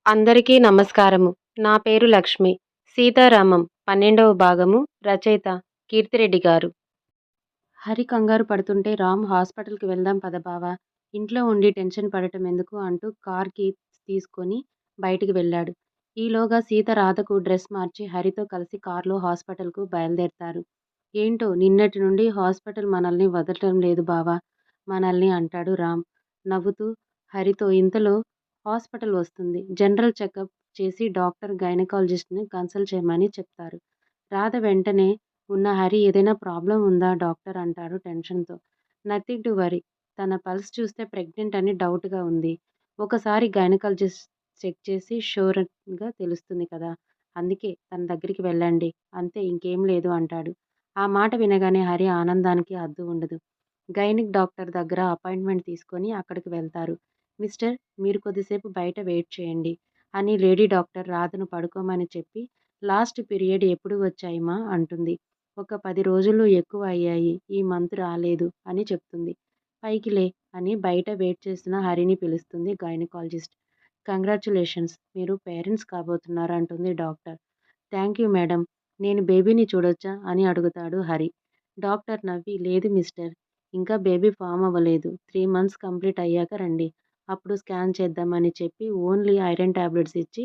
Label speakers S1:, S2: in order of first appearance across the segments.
S1: అందరికీ నమస్కారము. నా పేరు లక్ష్మి. సీతారామం 12వ భాగము రచయిత కీర్తిరెడ్డి గారు. హరి కంగారు పడుతుంటే రామ్ హాస్పిటల్‌కి వెళ్దాం పద బావా! ఇంట్లో ఉండి టెన్షన్ పడటం ఎందుకు అంటూ కార్ కీస్ తీసుకొని బయటికి వెళ్ళాడు. ఈలోగా సీత రాధకు డ్రెస్ మార్చి హరితో కలిసి కార్‌లో హాస్పిటల్‌కు బయలుదేరతారు. ఏంటో నిన్నటి నుండి హాస్పిటల్ మనల్ని వదలటం లేదు బావా! మనల్ని అంటాడు రామ్ నవ్వుతూ హరితో. ఇంతలో హాస్పిటల్ వస్తుంది. జనరల్ చెకప్ చేసి డాక్టర్ గైనకాలజిస్ట్‌ని కన్సల్ట్ చేయమని చెప్తారు. రాధ వెంటనే ఉన్న హరి ఏదైనా ప్రాబ్లమ్ ఉందా డాక్టర్ అంటాడు టెన్షన్‌తో. Nothing to worry. తన పల్స్ చూస్తే ప్రెగ్నెంట్ అని డౌట్‌గా ఉంది. ఒకసారి గైనకాలజిస్ట్ చెక్ చేసి ష్యూర్‌గా తెలుస్తుంది కదా! అందుకే తన దగ్గరికి వెళ్ళండి. అంతే ఇంకేం లేదు అంటాడు. ఆ మాట వినగానే హరి ఆనందానికి హద్దు ఉండదు. గైనిక్ డాక్టర్ దగ్గర అపాయింట్మెంట్ తీసుకొని అక్కడికి వెళ్తారు. మిస్టర్ మీరు కొద్దిసేపు బయట వెయిట్ చేయండి అని లేడీ డాక్టర్ రాధను పడుకోమని చెప్పి లాస్ట్ పీరియడ్ ఎప్పుడు వచ్చాయిమా అంటుంది. ఒక 10 రోజులు ఎక్కువ అయ్యాయి. ఈ మంత్ రాలేదు అని చెప్తుంది. పైకి లే అని బయట వెయిట్ చేస్తున్న హరిని పిలుస్తుంది గైనకాలజిస్ట్. కంగ్రాచ్యులేషన్స్ మీరు పేరెంట్స్ కాబోతున్నారు అంటుంది డాక్టర్. Thank you madam. నేను బేబీని చూడొచ్చా అని అడుగుతాడు హరి. డాక్టర్ నవ్వి లేదు మిస్టర్. ఇంకా బేబీ ఫామ్ అవ్వలేదు. 3 మంత్స్ కంప్లీట్ అయ్యాక రండి. అప్పుడు స్కాన్ చేద్దామని చెప్పి ఓన్లీ ఐరన్ టాబ్లెట్స్ ఇచ్చి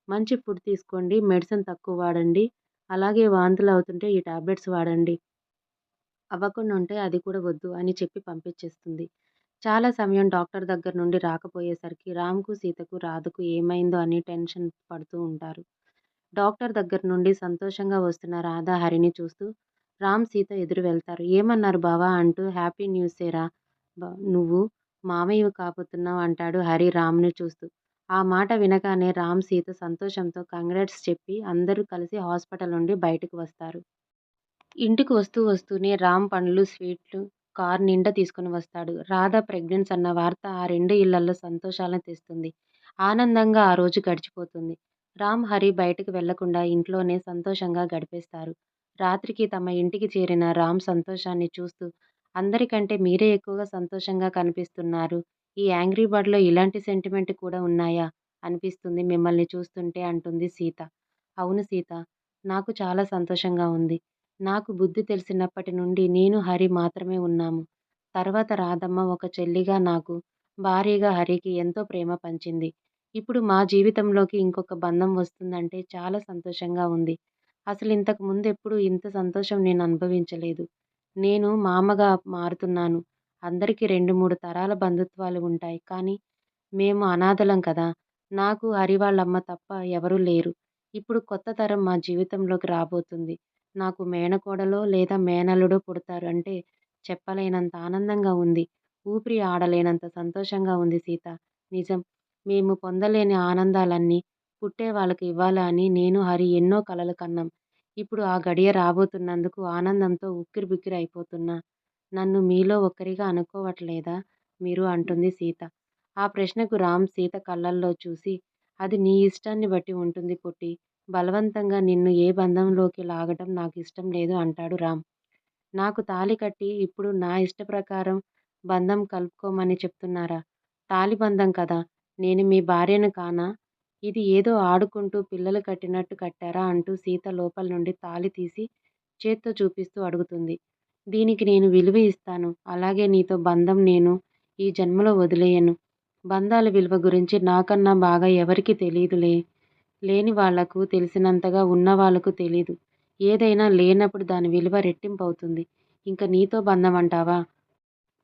S1: మంచి ఫుడ్ తీసుకోండి. మెడిసిన్ తక్కువ వాడండి. అలాగే వాంతులు అవుతుంటే ఈ టాబ్లెట్స్ వాడండి. అవ్వకుండా ఉంటే అది కూడా వద్దు అని చెప్పి పంపించేస్తుంది. చాలా సమయం డాక్టర్ దగ్గర నుండి రాకపోయేసరికి రామ్‌కు, సీతకు, రాధకు ఏమైందో అని టెన్షన్ పడుతూ ఉంటారు. డాక్టర్ దగ్గర నుండి సంతోషంగా వస్తున్న రాధ, హరిని చూస్తూ రామ్, సీత ఎదురు వెళ్తారు. ఏమన్నారు బావా అంటూ హ్యాపీ న్యూసేరా నువ్వు మామయ్యవి కాబోతున్నావు అంటాడు హరి రామ్‌ని చూస్తూ. ఆ మాట వినగానే రామ్, సీత సంతోషంతో కంగ్రాట్స్ చెప్పి అందరూ కలిసి హాస్పిటల్ నుండి బయటకు వస్తారు. ఇంటికి వస్తూనే రామ్ పండ్లు, స్వీట్లు కారు నిండా తీసుకొని వస్తాడు. రాధ ప్రెగ్నెన్స్ అన్న వార్త ఆ 2 ఇళ్లల్లో సంతోషాలను తెస్తుంది. ఆనందంగా ఆ రోజు గడిచిపోతుంది. రామ్, హరి బయటకు వెళ్లకుండా ఇంట్లోనే సంతోషంగా గడిపేస్తారు. రాత్రికి తమ ఇంటికి చేరిన రామ్ సంతోషాన్ని చూస్తూ అందరికంటే మీరే ఎక్కువగా సంతోషంగా కనిపిస్తున్నారు. ఈ యాంగ్రీ బర్డ్‌లో ఇలాంటి సెంటిమెంట్ కూడా ఉన్నాయా అనిపిస్తుంది మిమ్మల్ని చూస్తుంటే అంటుంది సీత. అవును సీత. నాకు చాలా సంతోషంగా ఉంది. నాకు బుద్ధి తెలిసినప్పటి నుండి నేను, హరి మాత్రమే ఉన్నాము. తర్వాత రాధమ్మ ఒక చెల్లిగా నాకు, భార్యగా హరికి ఎంతో ప్రేమ పంచింది. ఇప్పుడు మా జీవితంలోకి ఇంకొక బంధం వస్తుందంటే చాలా సంతోషంగా ఉంది. అసలు ఇంతకు ముందెప్పుడు ఇంత సంతోషం నేను అనుభవించలేదు. నేను మామగా మారుతున్నాను. అందరికీ 2, 3 తరాల బంధుత్వాలు ఉంటాయి. కానీ మేము అనాథలం కదా! నాకు, హరి వాళ్ళమ్మ తప్ప ఎవరూ లేరు. ఇప్పుడు కొత్త తరం మా జీవితంలోకి రాబోతుంది. నాకు మేనకోడలో లేదా మేనల్లుడో పుడతారు అంటే చెప్పలేనంత ఆనందంగా ఉంది. ఊపిరి ఆడలేనంత సంతోషంగా ఉంది సీత. నిజం. మేము పొందలేని ఆనందాలన్నీ పుట్టే వాళ్ళకి ఇవ్వాలా అని నేను, హరి ఎన్నో కలలు కన్నాం. ఇప్పుడు ఆ గడియ రాబోతున్నందుకు ఆనందంతో ఉక్కిరిబిక్కిరి అయిపోతున్నా. నన్ను మీలో ఒక్కరిగా అనుకోవట్లేదా మీరు అంటుంది సీత. ఆ ప్రశ్నకు రామ్ సీత కళ్ళల్లో చూసి అది నీ ఇష్టాన్ని బట్టి ఉంటుంది పొట్టి. బలవంతంగా నిన్ను ఏ బంధంలోకి లాగటం నాకిష్టం లేదు అంటాడు రామ్. నాకు తాళి కట్టి ఇప్పుడు నా ఇష్ట ప్రకారం బంధం కలుపుకోమని చెప్తున్నారా? తాళి బంధం కదా! నేను మీ భార్యను కానా? ఇది ఏదో ఆడుకుంటూ పిల్లలు కట్టినట్టు కట్టారా అంటూ సీత లోపల నుండి తాళి తీసి చేత్తో చూపిస్తూ అడుగుతుంది. దీనికి నేను విలువ ఇస్తాను. అలాగే నీతో బంధం నేను ఈ జన్మలో వదిలేయను. బంధాల విలువ గురించి నాకన్నా బాగా ఎవరికీ తెలీదులే. లేని వాళ్లకు తెలిసినంతగా ఉన్నవాళ్లకు తెలీదు. ఏదైనా లేనప్పుడు దాని విలువ రెట్టింపవుతుంది. ఇంక నీతో బంధం అంటావా?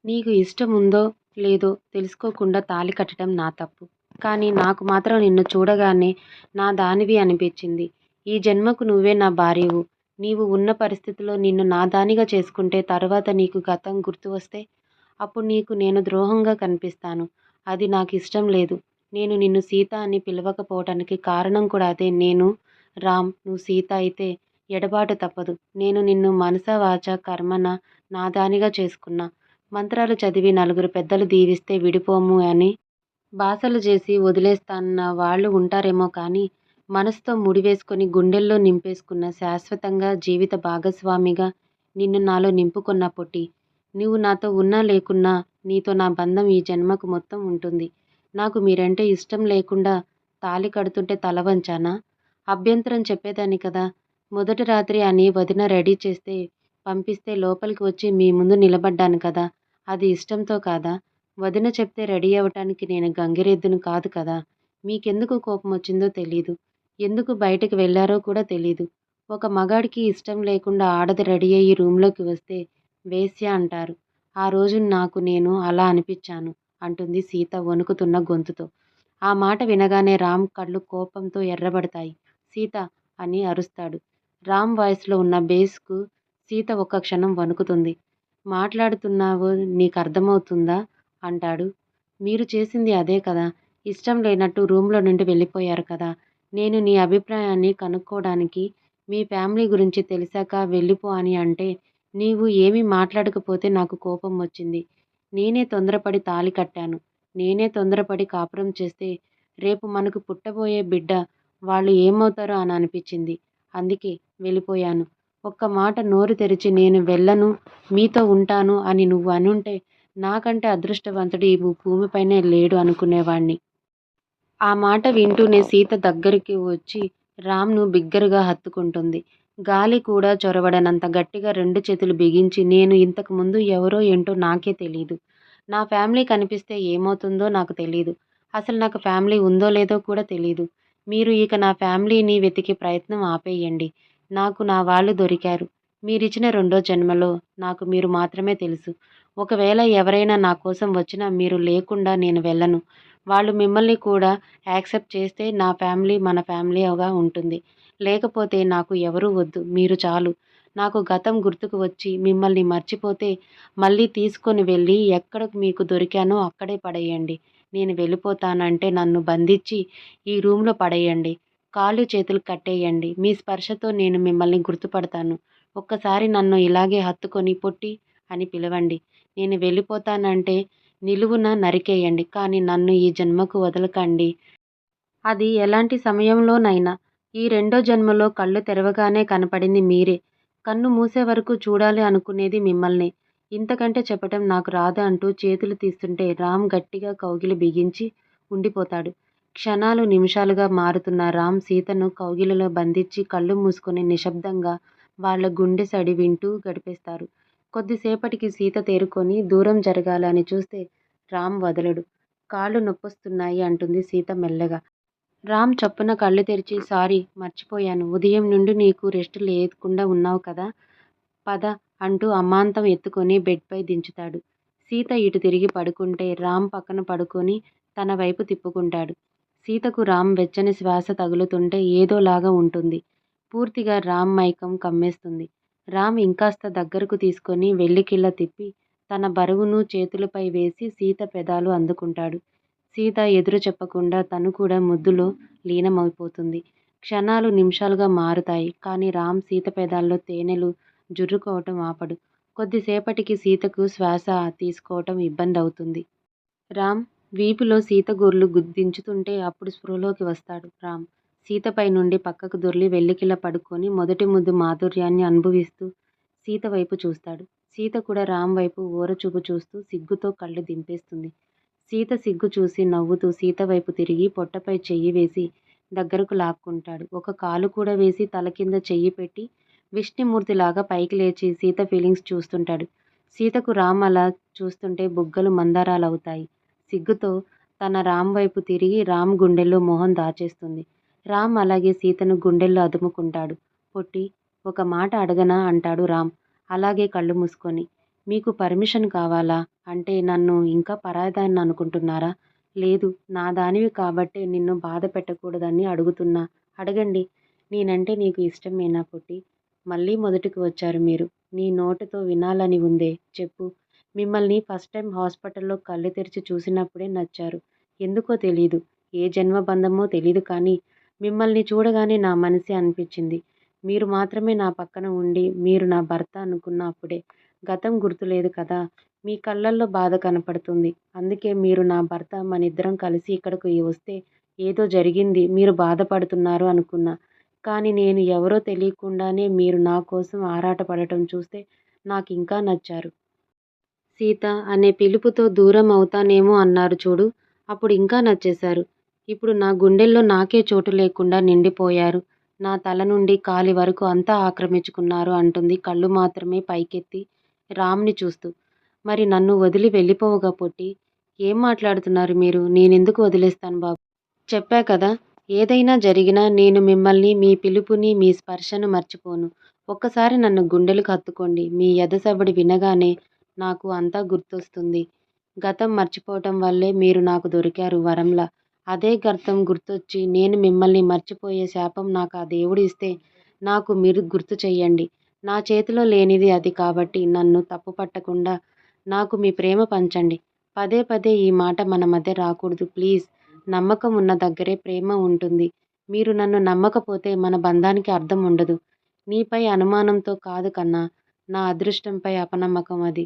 S1: నీకు ఇష్టముందో లేదో తెలుసుకోకుండా తాళి కట్టడం నా తప్పు. కానీ నాకు మాత్రం నిన్ను చూడగానే నా దానివి అనిపించింది. ఈ జన్మకు నువ్వే నా భార్యవు. నీవు ఉన్న పరిస్థితిలో నిన్ను నా దానిగా చేసుకుంటే తరువాత నీకు గతం గుర్తు వస్తే అప్పుడు నీకు నేను ద్రోహంగా కనిపిస్తాను. అది నాకిష్టం లేదు. నేను నిన్ను సీత అని పిలవకపోవటానికి కారణం కూడా అదే. నేను రామ్, నువ్వు సీత అయితే ఎడబాటు తప్పదు. నేను నిన్ను మనసా వాచా కర్మణా నా దానిగా చేసుకున్నా. మంత్రాలు చదివి నలుగురు పెద్దలు దీవిస్తే విడిపోము అని బాసలు చేసి వదిలేస్తాన్న వాళ్ళు ఉంటారేమో కానీ మనసుతో ముడివేసుకొని గుండెల్లో నింపేసుకున్న శాశ్వతంగా జీవిత భాగస్వామిగా నిన్ను నాలో నింపుకున్న పొట్టి. నువ్వు నాతో ఉన్నా లేకున్నా నీతో నా బంధం ఈ జన్మకు మొత్తం ఉంటుంది. నాకు మీరంటే ఇష్టం లేకుండా తాళి కడుతుంటే తల వంచానా? అభ్యంతరం చెప్పేదాన్ని కదా! మొదటి రాత్రి అని వదిన రెడీ చేస్తే పంపిస్తే లోపలికి వచ్చి మీ ముందు నిలబడ్డాను కదా! అది ఇష్టంతో కాదా? వదిన చెప్తే రెడీ అవ్వటానికి నేను గంగిరెద్దును కాదు కదా! మీకెందుకు కోపమొచ్చిందో తెలీదు. ఎందుకు బయటకి వెళ్లారో కూడా తెలీదు. ఒక మగాడికి ఇష్టం లేకుండా ఆడది రెడీ అయ్యి రూంలోకి వస్తే వేశ్య అంటారు. ఆ రోజు నాకు నేను అలా అనిపిచ్చాను అంటుంది సీత వణుకుతున్న గొంతుతో. ఆ మాట వినగానే రామ్ కళ్ళు కోపంతో ఎర్రబడతాయి. సీత! అని అరుస్తాడు. రామ్ వాయిస్‌లో ఉన్న బేస్‌కు సీత ఒక్క క్షణం వణుకుతుంది. మాట్లాడుతున్నావు నీకర్థమవుతుందా? అంటాడు. మీరు చేసింది అదే కదా! ఇష్టం లేనట్టు రూమ్‌లో నుండి వెళ్ళిపోయారు కదా! నేను నీ అభిప్రాయాన్ని కనుక్కోడానికి మీ ఫ్యామిలీ గురించి తెలిసాక వెళ్ళిపో అని అంటే నీవు ఏమీ మాట్లాడకపోతే నాకు కోపం వచ్చింది. నేనే తొందరపడి తాళి కట్టాను. నేనే తొందరపడి కాపురం చేస్తే రేపు మనకు పుట్టబోయే బిడ్డ వాళ్ళు ఏమవుతారో అని అనిపించింది. అందుకే వెళ్ళిపోయాను. ఒక్క మాట నోరు తెరిచి నేను వెళ్ళను, మీతో ఉంటాను అని నువ్వు అనుంటే నాకంటే అదృష్టవంతుడు ఈ భూమిపైనే లేడు అనుకునేవాణ్ణి. ఆ మాట వింటూనే సీత దగ్గరికి వచ్చి రామ్‌ను బిగ్గరగా హత్తుకుంటుంది. గాలి కూడా చొరబడనంత గట్టిగా 2 చేతులు బిగించి నేను ఇంతకు ముందు ఎవరో ఏంటో నాకే తెలీదు. నా ఫ్యామిలీ కనిపిస్తే ఏమవుతుందో నాకు తెలీదు. అసలు నాకు ఫ్యామిలీ ఉందో లేదో కూడా తెలీదు. మీరు ఇక నా ఫ్యామిలీని వెతికే ప్రయత్నం ఆపేయండి. నాకు నా వాళ్ళు దొరికారు. మీరిచ్చిన రెండో జన్మలో నాకు మీరు మాత్రమే తెలుసు. ఒకవేళ ఎవరైనా నా కోసం వచ్చినా మీరు లేకుండా నేను వెళ్ళను. వాళ్ళు మిమ్మల్ని కూడా యాక్సెప్ట్ చేస్తే నా ఫ్యామిలీ మన ఫ్యామిలీగా ఉంటుంది. లేకపోతే నాకు ఎవరూ వద్దు. మీరు చాలు. నాకు గతం గుర్తుకు వచ్చి మిమ్మల్ని మర్చిపోతే మళ్ళీ తీసుకొని వెళ్ళి ఎక్కడ మీకు దొరికానో అక్కడే పడేయండి. నేను వెళ్ళిపోతానంటే నన్ను బంధించి ఈ రూమ్‌లో పడేయండి. కాళ్ళు చేతులు కట్టేయండి. మీ స్పర్శతో నేను మిమ్మల్ని గుర్తుపడతాను. ఒక్కసారి నన్ను ఇలాగే హత్తుకొని పొట్టి అని పిలవండి. నేను వెళ్ళిపోతానంటే నిలువున నరికేయండి. కానీ నన్ను ఈ జన్మకు వదలకండి. అది ఎలాంటి సమయంలోనైనా. ఈ రెండో జన్మలో కళ్ళు తెరవగానే కనపడింది మీరే. కన్ను మూసే వరకు చూడాలి అనుకునేది మిమ్మల్నే. ఇంతకంటే చెప్పటం నాకు రాదు అంటూ చేతులు తీస్తుంటే రామ్ గట్టిగా కౌగిలి బిగించి ఉండిపోతాడు. క్షణాలు నిమిషాలుగా మారుతున్న రామ్ సీతను కౌగిలిలో బంధించి కళ్ళు మూసుకొని నిశ్శబ్దంగా వాళ్ళ గుండె సడి వింటూ గడిపేస్తారు. కొద్దిసేపటికి సీత తేరుకొని దూరం జరగాలని చూస్తే రామ్ వదలడు. కాళ్ళు నొప్పొస్తున్నాయి అంటుంది సీత మెల్లగా. రామ్ చప్పున కళ్ళు తెరిచి సారీ మర్చిపోయాను. ఉదయం నుండి నీకు రెస్ట్ లేకుండా ఉన్నావు కదా! పద అంటూ అమాంతం ఎత్తుకొని బెడ్‌పై దించుతాడు. సీత ఇటు తిరిగి పడుకుంటే రామ్ పక్కన పడుకొని తన వైపు తిప్పుకుంటాడు. సీతకు రామ్ వెచ్చని శ్వాస తగులుతుంటే ఏదోలాగా ఉంటుంది. పూర్తిగా రామ్ మైకం కమ్మేస్తుంది. రామ్ ఇంకాస్త దగ్గరకు తీసుకొని వెల్లికిళ్ళ తిప్పి తన బరువును చేతులపై వేసి సీత పెదాలు అందుకుంటాడు. సీత ఎదురు చెప్పకుండా తను కూడా ముద్దులో లీనమైపోతుంది. క్షణాలు నిమిషాలుగా మారుతాయి. కానీ రామ్ సీత పెదాల్లో తేనెలు జుర్రుకోవటం ఆపడు. కొద్దిసేపటికి సీతకు శ్వాస తీసుకోవటం ఇబ్బందవుతుంది. రామ్ వీపులో సీత గోర్లు దించుతుంటే అప్పుడు స్పృహలోకి వస్తాడు రామ్. సీతపై నుండి పక్కకు దొర్లి వెల్లికిలా పడుకొని మొదటి ముద్దు మాధుర్యాన్ని అనుభవిస్తూ సీత వైపు చూస్తాడు. సీత కూడా రామ్ వైపు ఓరచూపు చూస్తూ సిగ్గుతో కళ్ళు దింపేస్తుంది. సీత సిగ్గు చూసి నవ్వుతూ సీత వైపు తిరిగి పొట్టపై చెయ్యి వేసి దగ్గరకు లాక్కుంటాడు. ఒక కాలు కూడా వేసి తల కింద చెయ్యి పెట్టి విష్ణుమూర్తిలాగా పైకి లేచి సీత ఫీలింగ్స్ చూస్తుంటాడు. సీతకు రామ్ అలా చూస్తుంటే బుగ్గలు మందారాలవుతాయి. సిగ్గుతో తన రామ్ వైపు తిరిగి రామ్ గుండెల్లో మొహం దాచేస్తుంది. రామ్ అలాగే సీతను గుండెల్లో అదుముకుంటాడు. పొట్టి ఒక మాట అడగనా అంటాడు రామ్ అలాగే కళ్ళు మూసుకొని. మీకు పర్మిషన్ కావాలా? అంటే నన్ను ఇంకా పరాయిదాన్ని అనుకుంటున్నారా? లేదు నా దానివి కాబట్టే నిన్ను బాధ పెట్టకూడదని అడుగుతున్నా. అడగండి. నేనంటే నీకు ఇష్టమేనా పొట్టి? మళ్ళీ మొదటికి వచ్చారు మీరు. నీ నోటితో వినాలని ఉందే చెప్పు. మిమ్మల్ని ఫస్ట్ టైం హాస్పిటల్‌లో కళ్ళు తెరిచి చూసినప్పుడే నచ్చారు. ఎందుకో తెలీదు. ఏ జన్మ బంధమో తెలీదు కానీ మిమ్మల్ని చూడగానే నా మనసే అనిపించింది. మీరు మాత్రమే నా పక్కన ఉండి మీరు నా భర్త అనుకున్న అప్పుడే. గతం గుర్తులేదు కదా! మీ కళ్ళల్లో బాధ కనపడుతుంది. అందుకే మీరు నా భర్త మనిద్దరం కలిసి ఇక్కడికి వస్తే ఏదో జరిగింది మీరు బాధపడుతున్నారు అనుకున్నా. కానీ నేను ఎవరో తెలియకుండానే మీరు నా కోసం ఆరాటపడటం చూస్తే నాకింకా నచ్చారు. సీత అనే పిలుపుతో దూరం అవుతానేమో అన్నారు చూడు. అప్పుడు ఇంకా నచ్చేశారు. ఇప్పుడు నా గుండెల్లో నాకే చోటు లేకుండా నిండిపోయారు. నా తల నుండి కాలి వరకు అంతా ఆక్రమించుకున్నారు అంటుంది కళ్ళు మాత్రమే పైకెత్తి రామ్‌ని చూస్తూ. మరి నన్ను వదిలి వెళ్ళిపోవుగా పొట్టి. ఏం మాట్లాడుతున్నారు మీరు? నేనెందుకు వదిలేస్తాను బాబు. చెప్పా కదా! ఏదైనా జరిగినా నేను మిమ్మల్ని, మీ పిలుపుని, మీ స్పర్శను మర్చిపోను. ఒక్కసారి నన్ను గుండెలకు హత్తుకోండి. మీ ఎదసవడి వినగానే నాకు అంతా గుర్తొస్తుంది. గతం మర్చిపోవటం వల్లే మీరు నాకు దొరికారు వరంలా. అదే గతం గుర్తొచ్చి నేను మిమ్మల్ని మర్చిపోయే శాపం నాకు ఆ దేవుడు ఇస్తే నాకు మీరు గుర్తు చెయ్యండి. నా చేతిలో లేనిది అది కాబట్టి నన్ను తప్పు పట్టకుండా నాకు మీ ప్రేమ పంచండి. పదే పదే ఈ మాట మన మధ్య రాకూడదు ప్లీజ్. నమ్మకం ఉన్న దగ్గరే ప్రేమ ఉంటుంది. మీరు నన్ను నమ్మకపోతే మన బంధానికి అర్థం ఉండదు. నీపై అనుమానంతో కాదు కన్నా, నా అదృష్టంపై అపనమ్మకం అది.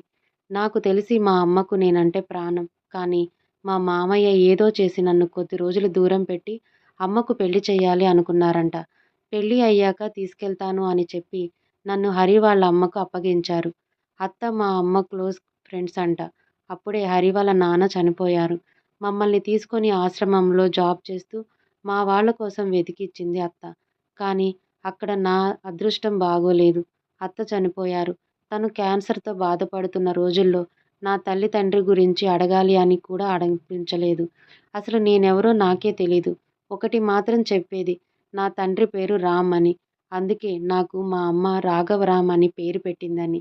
S1: నాకు తెలిసి మా అమ్మకు నేనంటే ప్రాణం. కానీ మా మామయ్య ఏదో చేసి నన్ను కొద్ది రోజులు దూరం పెట్టి అమ్మకు పెళ్లి చెయ్యాలి అనుకున్నారంట. పెళ్లి అయ్యాక తీసుకెళ్తాను అని చెప్పి నన్ను హరి వాళ్ళ అమ్మకు అప్పగించారు. అత్త మా అమ్మ క్లోజ్ ఫ్రెండ్స్ అంట. అప్పుడే హరి వాళ్ళ నాన్న చనిపోయారు. మమ్మల్ని తీసుకొని ఆశ్రమంలో జాబ్ చేస్తూ మా వాళ్ళ కోసం వెతికిచ్చింది అత్త. కానీ అక్కడ నా అదృష్టం బాగోలేదు. అత్త చనిపోయారు. తను క్యాన్సర్‌తో బాధపడుతున్న రోజుల్లో నా తల్లి తండ్రి గురించి అడగాలి అని కూడా అనిపించలేదు. అసలు నేనెవరో నాకే తెలీదు. ఒకటి మాత్రం చెప్పేది. నా తండ్రి పేరు రామ్ అని. అందుకే నాకు మా అమ్మ రాఘవరామ్ అని పేరు పెట్టిందని.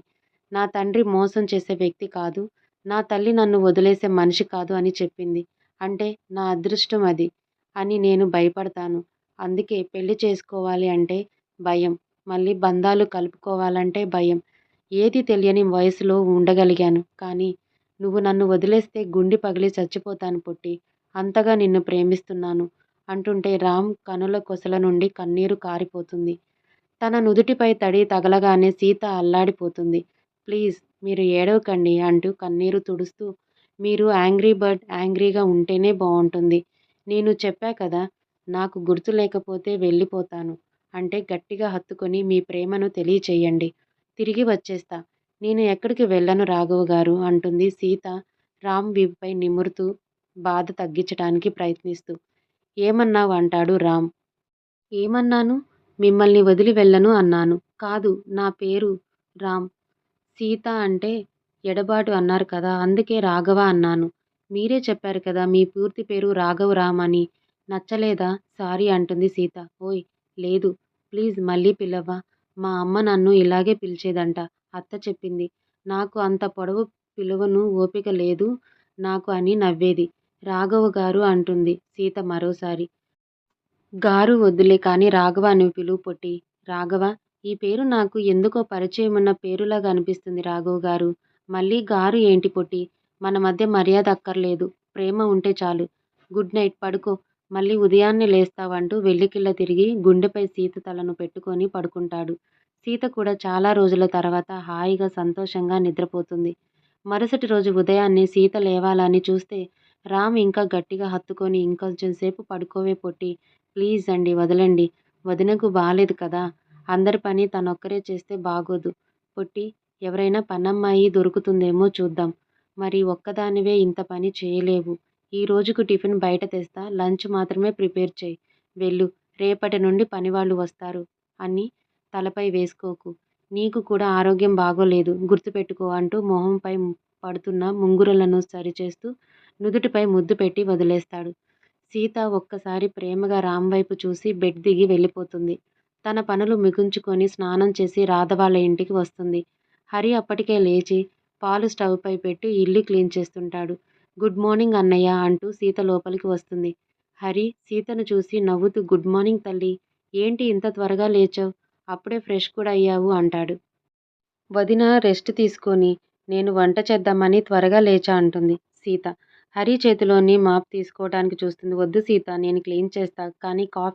S1: నా తండ్రి మోసం చేసే వ్యక్తి కాదు. నా తల్లి నన్ను వదిలేసే మనిషి కాదు అని చెప్పింది. అంటే నా అదృష్టం అది అని నేను భయపడతాను. అందుకే పెళ్లి చేసుకోవాలి అంటే భయం. మళ్ళీ బంధాలు కలుపుకోవాలంటే భయం. ఏది తెలియని వయసులో ఉండగలిగాను. కానీ నువ్వు నన్ను వదిలేస్తే గుండె పగిలి చచ్చిపోతాను పొట్టి. అంతగా నిన్ను ప్రేమిస్తున్నాను అంటుంటే రామ్ కనుల కొసల నుండి కన్నీరు కారిపోతుంది. తన నుదుటిపై తడి తగలగానే సీత అల్లాడిపోతుంది. ప్లీజ్ మీరు ఏడవకండి అంటూ కన్నీరు తుడుస్తూ మీరు యాంగ్రీ బర్డ్ యాంగ్రీగా ఉంటేనే బావుంటుంది. నేను చెప్పా కదా! నాకు గుర్తు లేకపోతే వెళ్ళిపోతాను. అంటే గట్టిగా హత్తుకొని మీ ప్రేమను తెలియచెయ్యండి. తిరిగి వచ్చేస్తా. నేను ఎక్కడికి వెళ్ళను రాఘవ గారు అంటుంది సీత రామ్ వీపుపై నిమురుతూ బాధ తగ్గించటానికి ప్రయత్నిస్తూ. ఏమన్నావు అంటాడు రామ్. ఏమన్నాను? మిమ్మల్ని వదిలి వెళ్ళను అన్నాను. కాదు నా పేరు రామ్. సీత అంటే ఎడబాటు అన్నారు కదా! అందుకే రాఘవ అన్నాను. మీరే చెప్పారు కదా! మీ పూర్తి పేరు రాఘవరామ్ అని. నచ్చలేదా? సారీ అంటుంది సీత. ఓయ్! లేదు. ప్లీజ్ మళ్ళీ పిలవ్వా? మా అమ్మ నన్ను ఇలాగే పిలిచేదంట. అత్త చెప్పింది. నాకు అంత పొడవు పిలువను ఓపిక లేదు నాకు అని నవ్వేది. రాఘవ గారు అంటుంది సీత మరోసారి. గారు వద్దులే కానీ రాఘవ అని పిలువు పొట్టి. రాఘవ ఈ పేరు నాకు ఎందుకో పరిచయమున్న పేరులాగా అనిపిస్తుంది రాఘవ గారు. మళ్ళీ గారు ఏంటి పొట్టి. మన మధ్య మర్యాద అక్కర్లేదు. ప్రేమ ఉంటే చాలు. గుడ్ నైట్ పడుకో. మళ్ళీ ఉదయాన్నే లేస్తావంటూ వెల్లికిళ్ళ తిరిగి గుండెపై సీత తలను పెట్టుకొని పడుకుంటాడు. సీత కూడా చాలా రోజుల తర్వాత హాయిగా సంతోషంగా నిద్రపోతుంది. మరుసటి రోజు ఉదయాన్నే సీత లేవాలని చూస్తే రామ్ ఇంకా గట్టిగా హత్తుకొని ఇంకొంచెం సేపు పడుకోవే పొట్టి. ప్లీజ్ అండి వదలండి. వదినకు బాలేదు కదా! అందరి పని తనొక్కరే చేస్తే బాగోదు. పొట్టి ఎవరైనా పనమ్మాయి దొరుకుతుందేమో చూద్దాం. మరి ఒక్కదానివే ఇంత పని చేయలేవు. ఈ రోజుకు టిఫిన్ బయట తెస్తా. లంచ్ మాత్రమే ప్రిపేర్ చెయ్. వెళ్ళు. రేపటి నుండి పనివాళ్ళు వస్తారు అని తలపై వేసుకోకు. నీకు కూడా ఆరోగ్యం బాగోలేదు. గుర్తుపెట్టుకో అంటూ మొహంపై పడుతున్న ముంగురులను సరిచేస్తూ నుదుటిపై ముద్దు పెట్టి వదిలేస్తాడు. సీత ఒక్కసారి ప్రేమగా రామ్ వైపు చూసి బెడ్ దిగి వెళ్ళిపోతుంది. తన పనులు ముగించుకొని స్నానం చేసి రాధ వాళ్ళ ఇంటికి వస్తుంది. హరి అప్పటికే లేచి పాలు స్టవ్‌పై పెట్టి ఇల్లు క్లీన్ చేస్తుంటాడు. గుడ్ మార్నింగ్ అన్నయ్య అంటూ సీత లోపలికి వస్తుంది. హరి సీతను చూసి నవ్వుతూ గుడ్ మార్నింగ్ తల్లీ. ఏంటి ఇంత త్వరగా లేచావ్? అప్పుడే ఫ్రెష్ కూడా అయ్యావు అంటాడు. వదిన రెస్ట్ తీసుకొని నేను వంట చేద్దామని త్వరగా లేచా అంటుంది సీత. హరి చేతిలోని మాప్ తీసుకోవడానికి చూస్తుంది. వద్దు సీత నేను క్లీన్ చేస్తా. కానీ కాఫీ